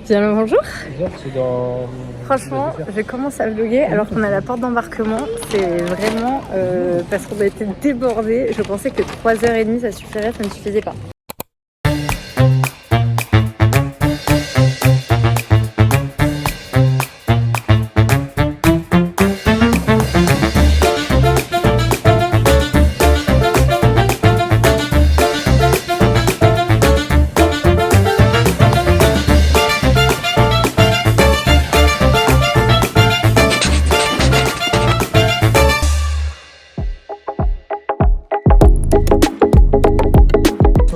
Bien le bonjour. C'est dans... Franchement, je commence à vlogger alors qu'on a la porte d'embarquement. C'est vraiment parce qu'on a été débordés. Je pensais que 3h30 ça suffirait, ça ne suffisait pas.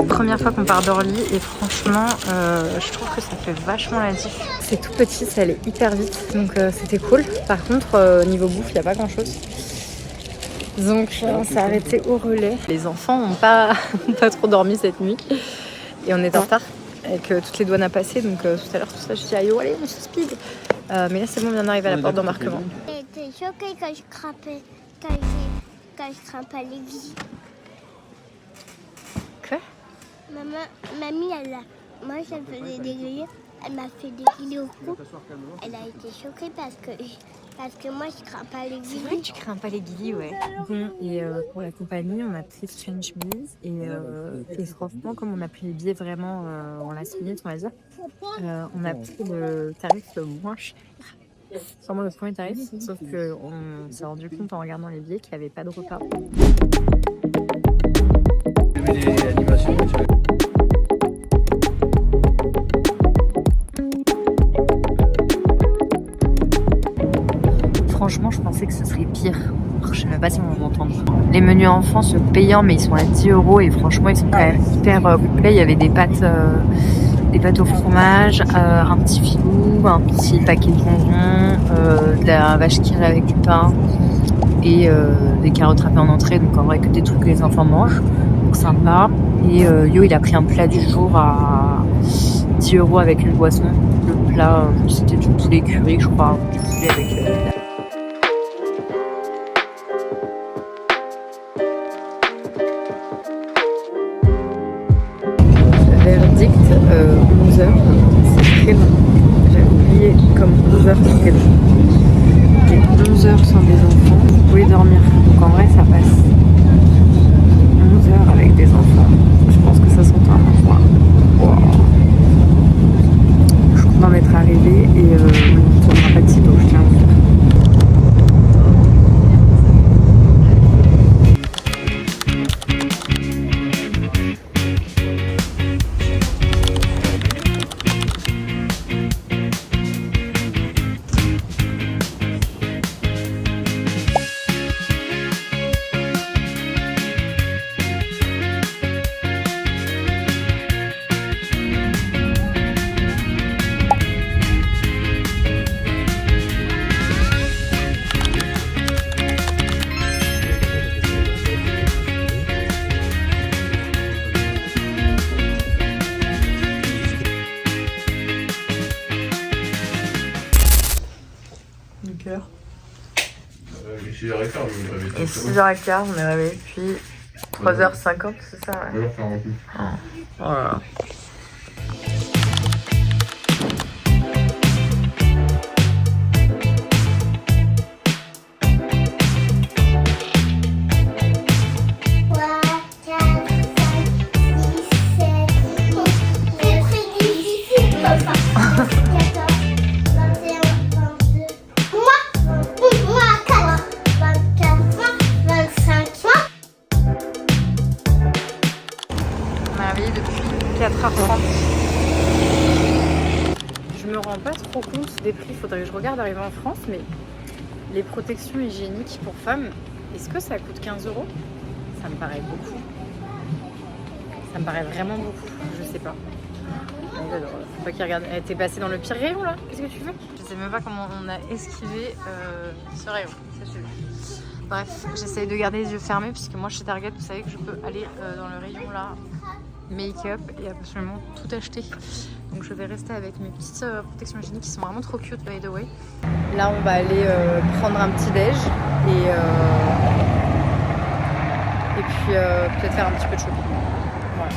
Première fois qu'on part d'Orly et franchement je trouve que ça fait vachement la diff. C'est tout petit, ça allait hyper vite donc c'était cool. Par contre niveau bouffe il n'y a pas grand chose. Donc on s'est arrêté au relais. Les enfants n'ont pas trop dormi cette nuit et on est en retard avec toutes les douanes à passer donc tout à l'heure tout ça je dis aïe allez on se speed. Mais là c'est bon on vient d'arriver à la porte d'embarquement. J'étais choquée quand je grimpais à l'église. Quoi? Mamie, moi je faisais des grillés, elle m'a fait des grillés au cou. Elle a été choquée parce que moi je grimpe à l'église. C'est vrai que tu crains pas les guillis, ouais. Bon, et pour la compagnie, on a pris Strange Bees et franchement, comme on a pris les billets vraiment en last minute, on va dire, on a pris le tarif le moins cher. C'est vraiment le premier tarif, sauf qu'on s'est rendu compte en regardant les billets qu'il n'y avait pas de repas. Franchement, je pensais que ce serait pire. Je sais même pas si on va m'entendre. Les menus enfants sont payants, mais ils sont à 10 € et franchement, ils sont quand même hyper complets. Il y avait des pâtes au fromage, un petit filou, un petit paquet de bonbons, de la vache qui rit avec du pain et des carottes râpées en entrée. Donc en vrai, que des trucs que les enfants mangent. Donc sympa. Et Yo, il a pris un plat du jour à 10 € avec une boisson. Le plat, c'était du poulet curry, je crois. Du poulet avec verdict 11h, c'est très long. J'avais oublié comme 11h c'est très long. Et 11h sans des enfants, vous pouvez dormir. Donc en vrai ça passe. 11h avec des enfants, je pense que ça s'entend à moi. Wow. Je suis contente d'être arrivée et on ne tournera pas de sitôt, je tiens à vous dire. Il est 6h15, je me réveille. Et 6h15, on est réveillé depuis 3h50, c'est ça? Ouais. 2h48. Oh là là. Depuis 4h30. Je me rends pas trop compte des prix, faudrait que je regarde arriver en France, mais les protections hygiéniques pour femmes, est-ce que ça coûte 15 €? Ça me paraît beaucoup. Ça me paraît vraiment beaucoup, je sais pas. Faut pas qu'il regarde. T'es passé dans le pire rayon là? Qu'est-ce que tu veux? Je sais même pas comment on a esquivé ce rayon. Bref, j'essaye de garder les yeux fermés puisque moi chez Target, vous savez que je peux aller dans le rayon là, make-up et absolument tout acheter. Donc je vais rester avec mes petites protections hygiéniques qui sont vraiment trop cute by the way. Là on va aller prendre un petit déj et puis peut-être faire un petit peu de shopping. Voilà.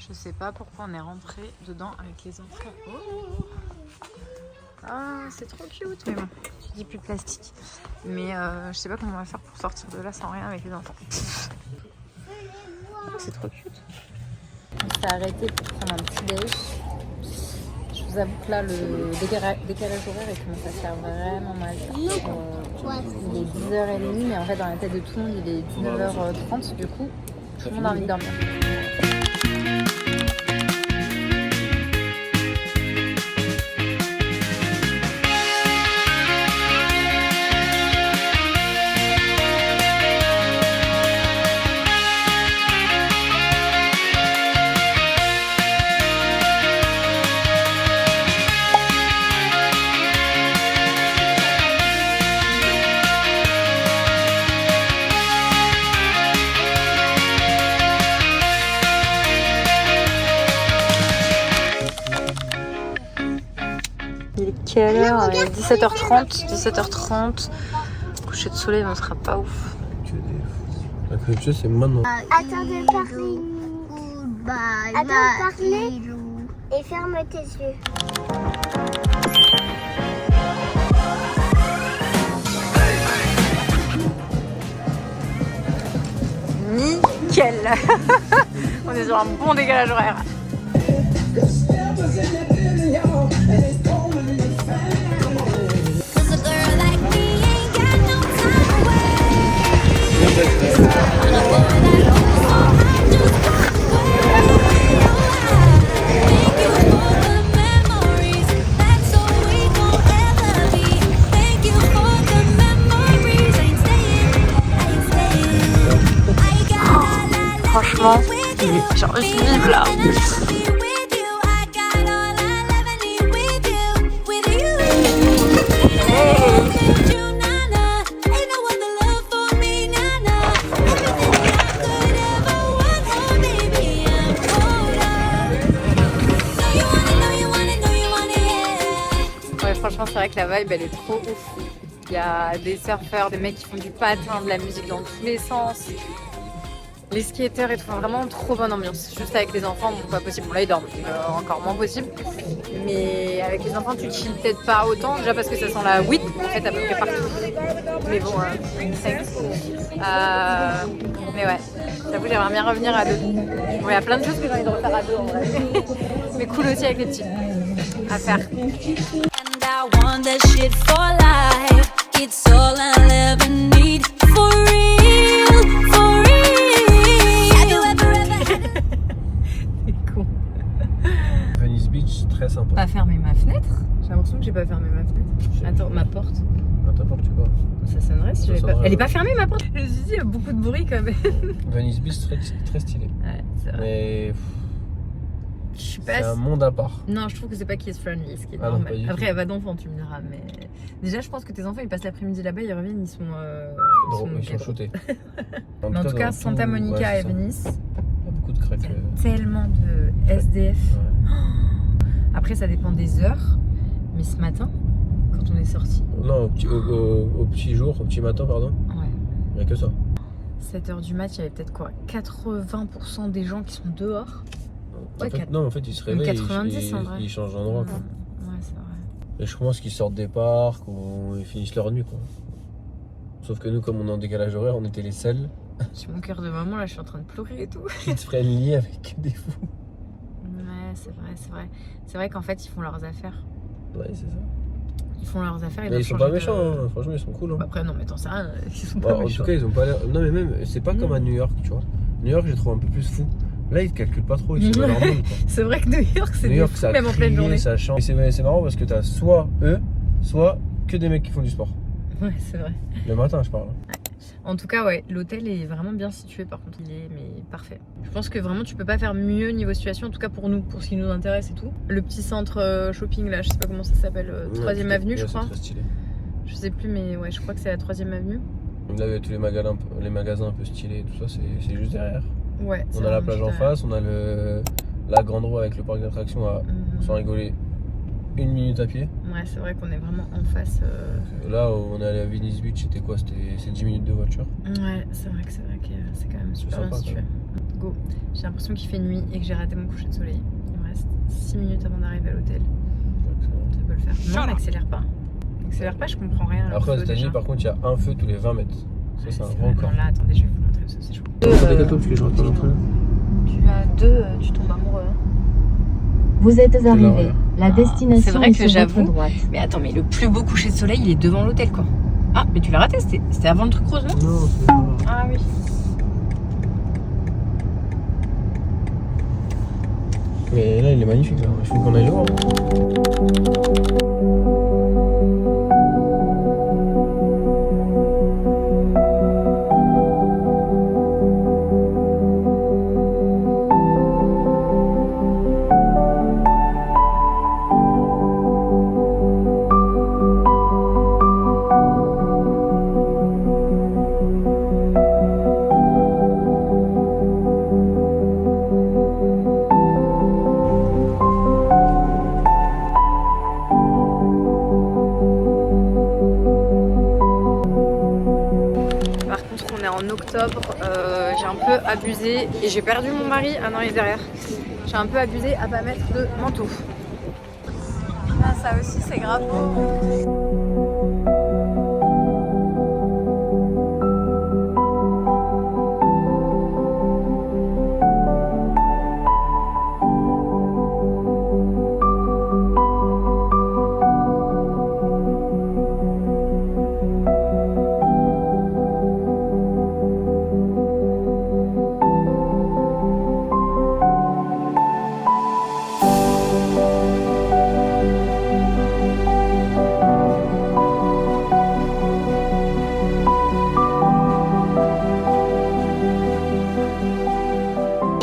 Je sais pas pourquoi on est rentré dedans avec les enfants. Oh ah, c'est trop cute. Mais bon, je dis plus de plastique. Mais je sais pas comment on va faire pour sortir de là sans rien avec les enfants. C'est trop cute. On s'est arrêté pour prendre un petit déj. Je vous avoue que là, le décalage horaire, il commence à faire vraiment mal. Il est 10h30, mais en fait, dans la tête de tout le monde, il est 19h30. Du coup, tout le monde a envie de dormir. Quelle heure? 17h30. Coucher de soleil, on sera pas ouf. La clôture, c'est maintenant. Attends de parler. Attends de parler et ferme tes yeux. Nickel. On est sur un bon décalage horaire. Franchement, genre je vive là. Ouais, franchement, c'est vrai que la vibe elle est trop ouf. Il y a des surfeurs, des mecs qui font du patin, de la musique dans tous les sens. Les skateurs et tout, vraiment trop bonne ambiance. Juste avec les enfants, bon, pas possible. Bon, là, ils dorment, encore moins possible. Mais avec les enfants, tu chill peut-être pas autant. Déjà parce que ça sent la weed, en fait, à peu près partout. Mais bon, mais ouais, j'avoue, j'aimerais bien revenir à deux. Bon, il y a plein de choses que j'ai envie de refaire à deux, en vrai. Mais cool aussi avec les petits. À faire. And I want that shit for life. It's all I'll ever need. For real, for real. Venice Beach, très sympa. Pas fermer ma fenêtre? J'ai l'impression que j'ai pas fermé ma fenêtre. Attends, ma porte. Ah, ta porte, tu vois. Ça sonnerait si Ça j'avais pas. sonnerait, Elle est ouais. pas fermée ma porte? Je me suis dit, il y a beaucoup de bruit quand même. Venice Beach, très stylé. Ouais, c'est vrai. Mais Je suis c'est pas. un monde à part. Non, je trouve que c'est pas kids friendly, ce qui est Ah non, normal. pas du Après, tout. il y a pas d'enfants, tu me diras. Mais déjà, je pense que tes enfants ils passent l'après-midi là-bas, ils reviennent, ils sont shootés. Mais en tout cas, dans Santa tout- Monica ouais, et c'est ça. Venise, Il y a beaucoup de cracks. il y a tellement de SDF. Ouais. Après, ça dépend des heures. Mais ce matin, quand on est sorti, Non, au petit jour, au petit matin, pardon. ouais, Il n'y a que ça. 7h du mat, il y avait peut-être quoi 80% des gens qui sont dehors. En Ouais, fait, 4. non, en fait, ils se réveillent, 90 en vrai. ils changent d'endroit. Quoi. Ouais, c'est vrai. Et je pense qu'ils sortent des parcs ou ils finissent leur nuit. Quoi. Sauf que nous, comme on est en décalage horaire, on était les seuls J'ai mon cœur de maman, là, je suis en train de pleurer et tout. qui se friendly avec des fous. Ouais, c'est vrai, c'est vrai. C'est vrai qu'en fait, ils font leurs affaires. Ouais, c'est ça. Ils font leurs affaires. Mais ils sont pas méchants, hein. Franchement, ils sont cool. Hein. Bah après, non, mais t'en sais rien, ils sont Bah, pas en méchants. tout cas, ils ont pas l'air. Non, mais même, c'est pas comme à New York, tu vois. New York, j'ai trouvé un peu plus fou. Là, ils te calculent pas trop, ils sont dans leur monde. Quoi. C'est vrai que New York, c'est New des York, fous, ça même en pleine crie, journée. ça chante. Et c'est marrant parce que t'as soit eux, soit que des mecs qui font du sport. Ouais, c'est vrai. Le matin, je parle. En tout cas, ouais, l'hôtel est vraiment bien situé, par contre, il est mais parfait. Je pense que vraiment, tu peux pas faire mieux niveau situation, en tout cas pour nous, pour ce qui nous intéresse et tout. Le petit centre shopping, là, je sais pas comment ça s'appelle, 3ème Ouais, avenue, je ouais, crois. C'est très stylé. Je sais plus, mais ouais, je crois que c'est la 3ème avenue. Là, il y a tous les magasins un peu stylés et tout ça, c'est juste derrière. Ouais. On a la plage en face, on a la grande roue avec le parc d'attractions à, sans rigoler, 1 minute à pied. Ouais, c'est vrai qu'on est vraiment en face. Là, on est allé à Venice Beach, c'était quoi? C'est 10 minutes de voiture. Ouais, c'est vrai que c'est quand même super sympa, bien situé. go. J'ai l'impression qu'il fait nuit et que j'ai raté mon coucher de soleil. Il me reste 6 minutes avant d'arriver à l'hôtel. Ça peut le faire. Non, n'accélère pas. N'accélère pas, je comprends rien. Après, aux États-Unis, par contre, il y a un feu tous les 20 mètres. Ça, c'est un grand record. Là, attendez, je vais vous montrer, c'est chaud. Parce que je rate pas l'entrée. Tu as 2, tu tombes amoureux. Vous êtes arrivé. La destination c'est vrai est que sur j'avoue. votre droite. Mais attends, mais le plus beau coucher de soleil, il est devant l'hôtel, quoi. Ah, mais tu l'as raté, c'était avant le truc rose, non? Non, c'est pas. Ah oui. Mais là, il est magnifique, là. Je veux qu'on aille le voir. Octobre, j'ai un peu abusé et j'ai perdu mon mari. Ah non, il est derrière. J'ai un peu abusé à pas mettre de manteau. Ah, ça aussi, c'est grave.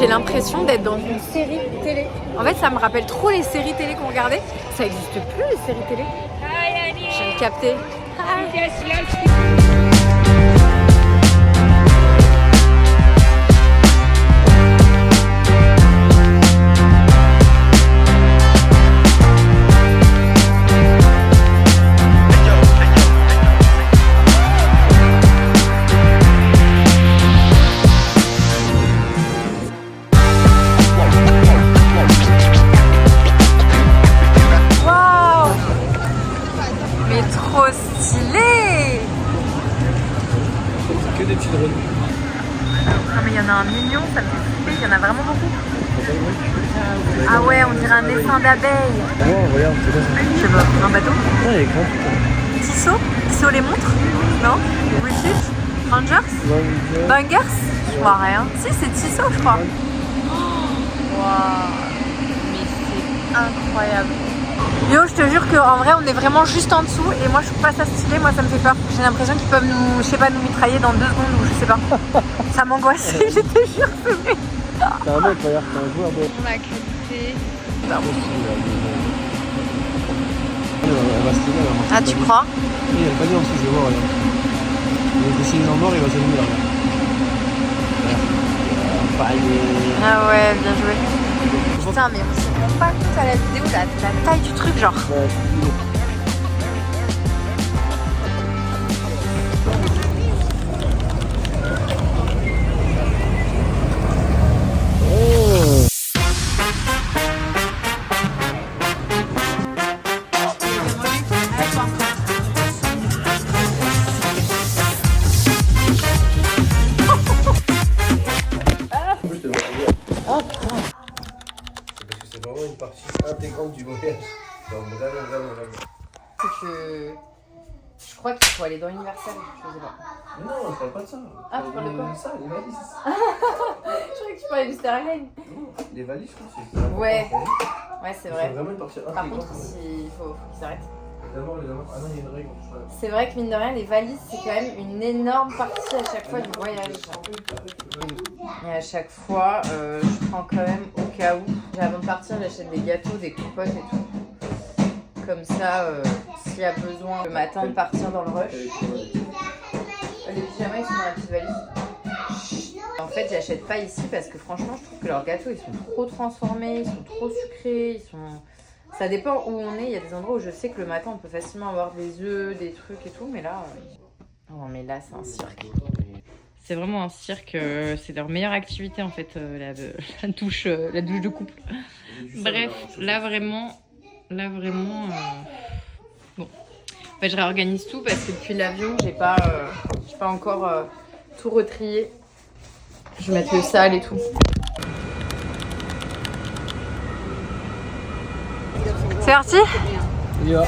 J'ai l'impression d'être dans une série télé. En fait, ça me rappelle trop les séries télé qu'on regardait. Ça n'existe plus, les séries télé. Je viens de capter. Que des petits drones. Non mais il y en a un million, ça me fait flipper, il y en a vraiment beaucoup. Ah ouais, on dirait un essaim d'abeilles. Oh, regarde, c'est quoi ça? Je sais pas, un bateau. Ah, il est grand, putain. Tissot? Tissot les montres? Non? British? Rangers? Bangers? Je vois rien. Si, c'est Tissot, je crois. Waouh, mais c'est incroyable. Yo, je te jure qu'en vrai, on est vraiment juste en dessous et moi, je trouve pas ça stylé. Moi, ça me fait peur. J'ai l'impression qu'ils peuvent nous, je sais pas, nous mitrailler dans 2 secondes ou je sais pas. Ça m'angoisse, je te jure. C'est un mec, regarde, c'est un joueur de. On a qualité. Elle va se tirer, là. Ah, tu crois? Oui, il y a le panier en dessous, je vais voir, regarde. Il est dessiné en mort, il va s'allumer là. Regarde. Ah ouais, bien joué. Putain, mais on se rend pas compte à la vidéo la taille du truc, genre. Ouais. Une partie intégrante du voyage. Genre vraiment. C'est que je crois qu'il faut aller dans Universal, je sais pas. Non, je parle pas de ça. Ah, tu parles de quoi? Ça, les valises. Je croyais que tu parlais du Star Airlines. Non, les valises, je pense que c'est Ouais, ouais, c'est vrai. C'est vraiment une partie Par intégrante. contre, il faut qu'ils arrêtent. D'abord, les avoir. Ah non, il y a une règle. C'est vrai que mine de rien, les valises, c'est quand même une énorme partie à chaque fois du voyage. Et à chaque fois, je prends quand même au cas où. Avant de partir, j'achète des gâteaux, des compotes et tout. Comme ça, s'il y a besoin le matin de partir dans le rush. Les pyjamas, ils sont dans la petite valise. En fait, j'achète pas ici parce que franchement, je trouve que leurs gâteaux, ils sont trop transformés, ils sont trop sucrés, ils sont... Ça dépend où on est, il y a des endroits où je sais que le matin, on peut facilement avoir des œufs, des trucs et tout, mais là... Non mais là, c'est un cirque. C'est vraiment un cirque, c'est leur meilleure activité en fait, la douche de couple. Bref, là vraiment, bon. Bah, je réorganise tout parce que depuis l'avion, j'ai pas encore tout retrié. Je vais mettre le sale et tout. C'est parti ? On y va.